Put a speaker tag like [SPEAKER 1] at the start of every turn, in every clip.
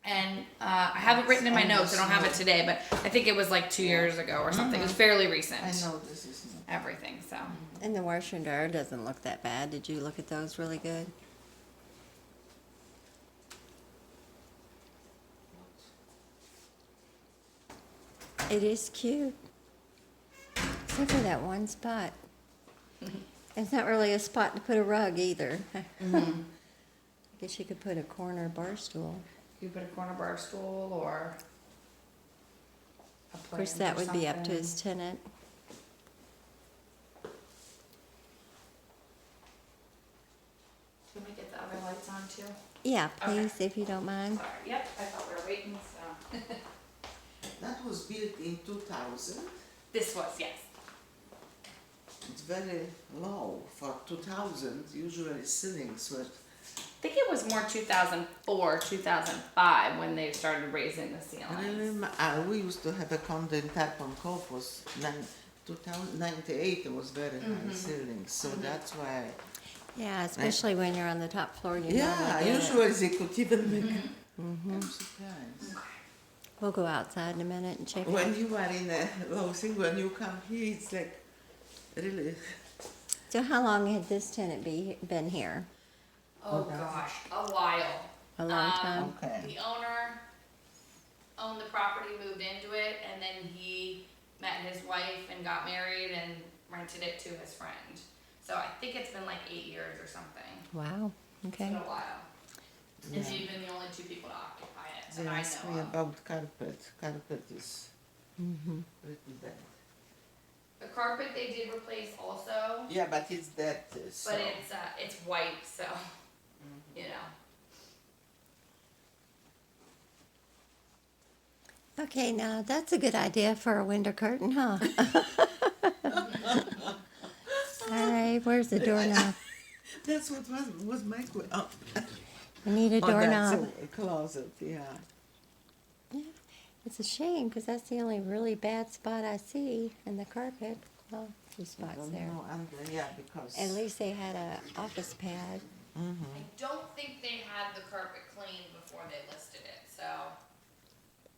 [SPEAKER 1] And I have it written in my notes. I don't have it today, but I think it was like 2 years ago or something. It was fairly recent.
[SPEAKER 2] I know this is not.
[SPEAKER 1] Everything, so.
[SPEAKER 3] And the washer and dryer doesn't look that bad. Did you look at those really good? It is cute. Except for that one spot. It's not really a spot to put a rug either. I guess you could put a corner bar stool.
[SPEAKER 1] You put a corner bar stool or a
[SPEAKER 3] Of course,
[SPEAKER 1] plant
[SPEAKER 3] that
[SPEAKER 1] or
[SPEAKER 3] would be up to
[SPEAKER 1] something.
[SPEAKER 3] his tenant.
[SPEAKER 1] Can we get the other lights on too?
[SPEAKER 3] Yeah,
[SPEAKER 1] Okay.
[SPEAKER 3] please, if you don't mind.
[SPEAKER 1] Sorry. Yep, I thought we were waiting, so.
[SPEAKER 2] That was built in 2000.
[SPEAKER 1] This was, yes.
[SPEAKER 2] It's very low for 2000. Usually ceilings were.
[SPEAKER 1] I think it was more 2004, 2005 when they started raising the ceilings.
[SPEAKER 2] We used to have a condo in Tarpon Cove was 2098. It was very high ceilings, so that's why.
[SPEAKER 3] Yeah, especially when you're on the top floor. You
[SPEAKER 2] Yeah,
[SPEAKER 3] normally get it.
[SPEAKER 2] usually they could even make. I'm surprised.
[SPEAKER 3] We'll go outside in a minute and check it
[SPEAKER 2] When
[SPEAKER 3] out.
[SPEAKER 2] you are in a low thing, when you come here, it's like really.
[SPEAKER 3] So how long had this tenant been here?
[SPEAKER 1] Oh gosh, a while.
[SPEAKER 3] A long time?
[SPEAKER 2] Okay.
[SPEAKER 1] The owner owned the property, moved into it, and then he met his wife and got married and rented it to his friend. So I think it's been like 8 years or something.
[SPEAKER 3] Wow,
[SPEAKER 1] It's
[SPEAKER 3] okay.
[SPEAKER 1] been a while. And
[SPEAKER 2] Yeah.
[SPEAKER 1] we've been the only two people to occupy it
[SPEAKER 2] They
[SPEAKER 1] that I
[SPEAKER 2] asked
[SPEAKER 1] know
[SPEAKER 2] me
[SPEAKER 1] of.
[SPEAKER 2] about carpet. Carpet is
[SPEAKER 3] Mm-hmm.
[SPEAKER 2] pretty bad.
[SPEAKER 1] The carpet they did replace also,
[SPEAKER 2] Yeah, but it's that. So.
[SPEAKER 1] but it's white, so you know.
[SPEAKER 3] Okay, now that's a good idea for a window curtain, huh? All right, where's the doorknob?
[SPEAKER 2] That's what was my question. Oh,
[SPEAKER 3] We need a doorknob.
[SPEAKER 2] that's a closet. Yeah.
[SPEAKER 3] It's a shame because that's the only really bad spot I see in the carpet. Well, two spots there.
[SPEAKER 2] No, yeah, because.
[SPEAKER 3] At least they had a office pad.
[SPEAKER 1] I don't think they had the carpet cleaned before they listed it, so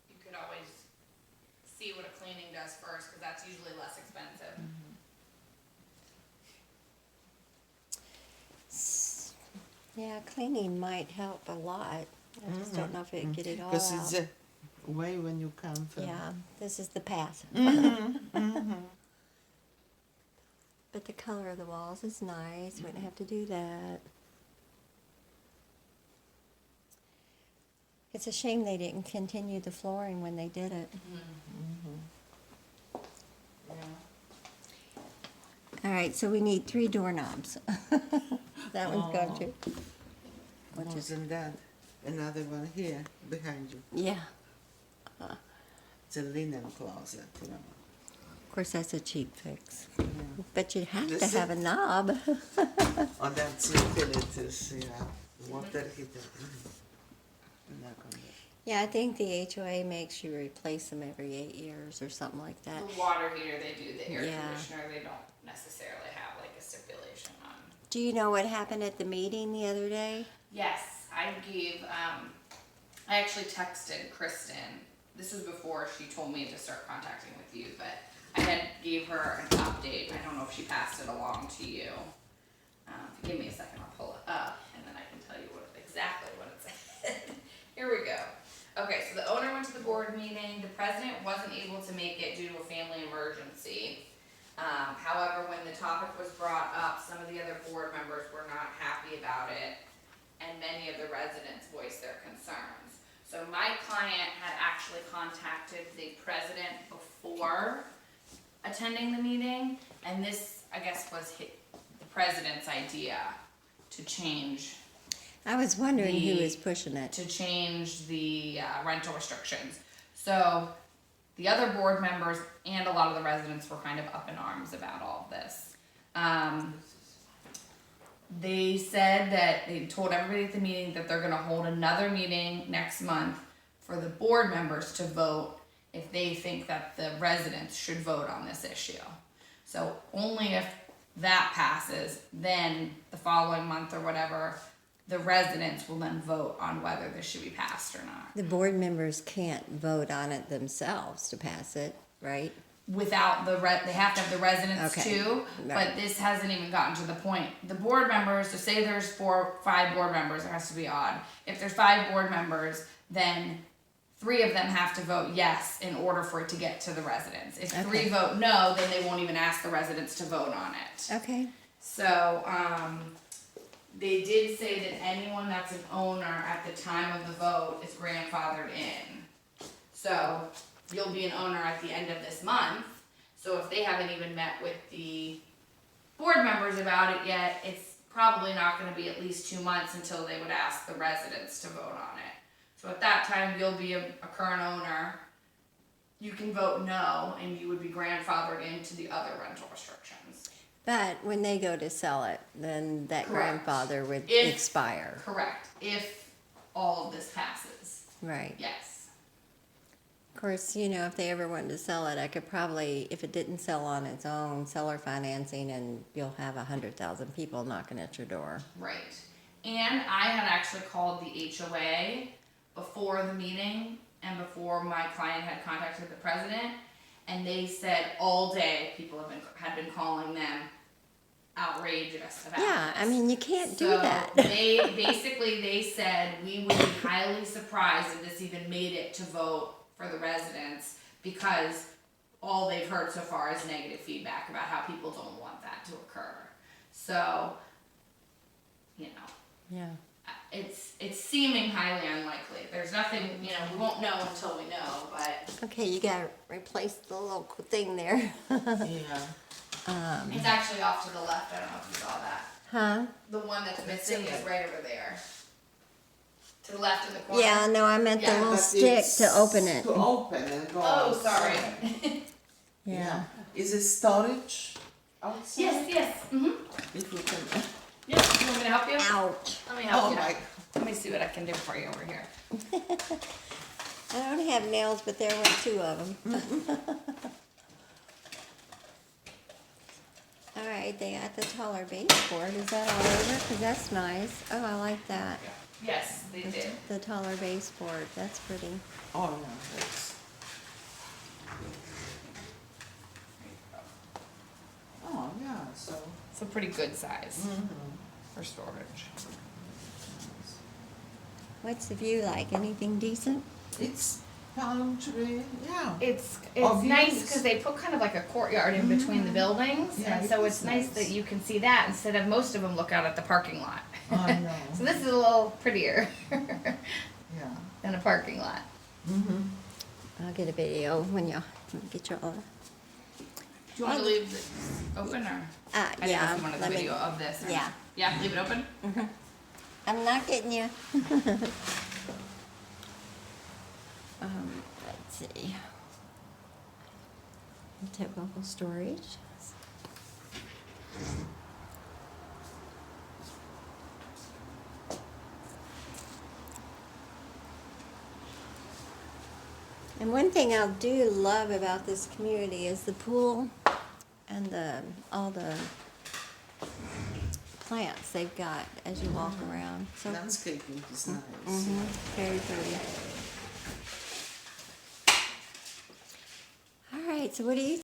[SPEAKER 1] you could always see what a cleaning does first, because that's usually less expensive.
[SPEAKER 3] Yeah, cleaning might help a lot. I just don't know if it'd get it all
[SPEAKER 2] Because it's
[SPEAKER 3] out.
[SPEAKER 2] a way when you come from.
[SPEAKER 3] Yeah, this is the path. But the color of the walls is nice. We don't have to do that. It's a shame they didn't continue the flooring when they did it.
[SPEAKER 1] Yeah.
[SPEAKER 3] All right, so we need 3 doorknobs. That one's gone too. Which is,
[SPEAKER 2] Wasn't that another one here behind you?
[SPEAKER 3] yeah.
[SPEAKER 2] It's a linen closet, you know.
[SPEAKER 3] Of course, that's a cheap fix.
[SPEAKER 2] Yeah.
[SPEAKER 3] But you have to
[SPEAKER 2] This
[SPEAKER 3] have a knob.
[SPEAKER 2] Oh, that's utilities, yeah. Water heater. Knock on that.
[SPEAKER 3] Yeah, I think the HOA makes you replace them every 8 years or something like that.
[SPEAKER 1] The water heater they do, the air
[SPEAKER 3] Yeah.
[SPEAKER 1] conditioner, they don't necessarily have like a stipulation on.
[SPEAKER 3] Do you know what happened at the meeting the other day?
[SPEAKER 1] Yes, I gave, I actually texted Kristen. This was before she told me to start contacting with you, but I had gave her an update. I don't know if she passed it along to you. If you give me a second, I'll pull it up and then I can tell you exactly what it said. Here we go. Okay, so the owner went to the board meeting. The president wasn't able to make it due to a family emergency. However, when the topic was brought up, some of the other board members were not happy about it, and many of the residents voiced their concerns. So my client had actually contacted the president before attending the meeting, and this, I guess, was the president's idea to change
[SPEAKER 3] I was wondering who was pushing it.
[SPEAKER 1] the rental restrictions. So the other board members and a lot of the residents were kind of up in arms about all of this. They said that they told everybody at the meeting that they're gonna hold another meeting next month for the board members to vote if they think that the residents should vote on this issue. So only if that passes, then the following month or whatever, the residents will then vote on whether this should be passed or not.
[SPEAKER 3] The board members can't vote on it themselves to pass it, right?
[SPEAKER 1] Without they have to have the residents
[SPEAKER 3] Okay.
[SPEAKER 1] too,
[SPEAKER 3] Right.
[SPEAKER 1] but this hasn't even gotten to the point. The board members, so say there's 5 board members, it has to be odd. If there's 5 board members, then 3 of them have to vote yes in order for it to get to the residents. If 3
[SPEAKER 3] Okay.
[SPEAKER 1] vote no, then they won't even ask the residents to vote on it.
[SPEAKER 3] Okay.
[SPEAKER 1] So, they did say that anyone that's an owner at the time of the vote is grandfathered in. So, you'll be an owner at the end of this month, so if they haven't even met with the board members about it yet, it's probably not gonna be at least 2 months until they would ask the residents to vote on it. So at that time, you'll be a current owner, you can vote no, and you would be grandfathered into the other rental restrictions.
[SPEAKER 3] But when they go to sell it, then that
[SPEAKER 1] Correct.
[SPEAKER 3] grandfather would
[SPEAKER 1] If-
[SPEAKER 3] expire.
[SPEAKER 1] Correct, if all of this passes,
[SPEAKER 3] Right.
[SPEAKER 1] yes.
[SPEAKER 3] Of course, you know, if they ever wanted to sell it, I could probably, if it didn't sell on its own, seller financing, and you'll have 100,000 people knocking at your door.
[SPEAKER 1] Right. And I had actually called the HOA before the meeting and before my client had contacted the president, and they said all day people had been calling them outrageous about
[SPEAKER 3] Yeah, I
[SPEAKER 1] this.
[SPEAKER 3] mean, you can't do
[SPEAKER 1] So
[SPEAKER 3] that.
[SPEAKER 1] they said we would be highly surprised if this even made it to vote for the residents, because all they've heard so far is negative feedback about how people don't want that to occur. So, you know,
[SPEAKER 3] Yeah.
[SPEAKER 1] it's seeming highly unlikely. There's nothing, you know, we won't know until we know, but
[SPEAKER 3] Okay, you gotta replace the little thing there.
[SPEAKER 2] Yeah.
[SPEAKER 1] it's actually off to the left. I don't know if you saw that.
[SPEAKER 3] Huh?
[SPEAKER 1] The one that's missing is right over there. To the left in the corner.
[SPEAKER 3] Yeah, no, I meant the
[SPEAKER 1] Yeah,
[SPEAKER 3] little
[SPEAKER 2] But
[SPEAKER 3] stick
[SPEAKER 2] it's
[SPEAKER 3] to open it.
[SPEAKER 2] To open and go
[SPEAKER 1] Oh,
[SPEAKER 2] outside.
[SPEAKER 1] sorry.
[SPEAKER 3] Yeah.
[SPEAKER 2] Is it storage outside?
[SPEAKER 1] Yes. Mm-hmm.
[SPEAKER 2] If you can.
[SPEAKER 1] Yes. You want me to help you?
[SPEAKER 3] Ouch.
[SPEAKER 1] Let me help
[SPEAKER 2] Oh
[SPEAKER 1] you.
[SPEAKER 2] my.
[SPEAKER 1] Let me see what I can do for you over here.
[SPEAKER 3] I don't have nails, but there were 2 of them. All right, they got the taller baseboard. Is that all over? Because that's nice. Oh, I like that.
[SPEAKER 1] Yes, they did.
[SPEAKER 3] The taller baseboard. That's pretty.
[SPEAKER 2] Oh yeah, that's. Oh yeah, so.
[SPEAKER 1] It's a pretty good size
[SPEAKER 2] Mhm.
[SPEAKER 1] for storage.
[SPEAKER 3] What's the view like? Anything decent?
[SPEAKER 2] It's palm tree, yeah.
[SPEAKER 1] It's
[SPEAKER 2] Oh,
[SPEAKER 1] nice
[SPEAKER 2] views.
[SPEAKER 1] because they put kind of like a courtyard in between the buildings,
[SPEAKER 2] Yeah,
[SPEAKER 1] and
[SPEAKER 2] it
[SPEAKER 1] so
[SPEAKER 2] is
[SPEAKER 1] it's nice
[SPEAKER 2] nice.
[SPEAKER 1] that you can see that instead of most of them look out at the parking lot.
[SPEAKER 2] I know.
[SPEAKER 1] So this is a little prettier
[SPEAKER 2] Yeah.
[SPEAKER 1] than a parking lot.
[SPEAKER 2] Mm-hmm.
[SPEAKER 3] I'll get a video when you get your.
[SPEAKER 1] Do you want to leave this open or? I didn't know
[SPEAKER 3] Yeah.
[SPEAKER 1] if you wanted the
[SPEAKER 3] let me-
[SPEAKER 1] video of this. Or
[SPEAKER 3] Yeah.
[SPEAKER 1] not. Yeah, leave it open.
[SPEAKER 3] I'm not getting you. Let's see. Typical storage. And one thing I do love about this community is the pool and all the plants they've got as you walk around. So
[SPEAKER 2] Landscaping is nice.
[SPEAKER 3] mhm, very pretty. All right, so what do you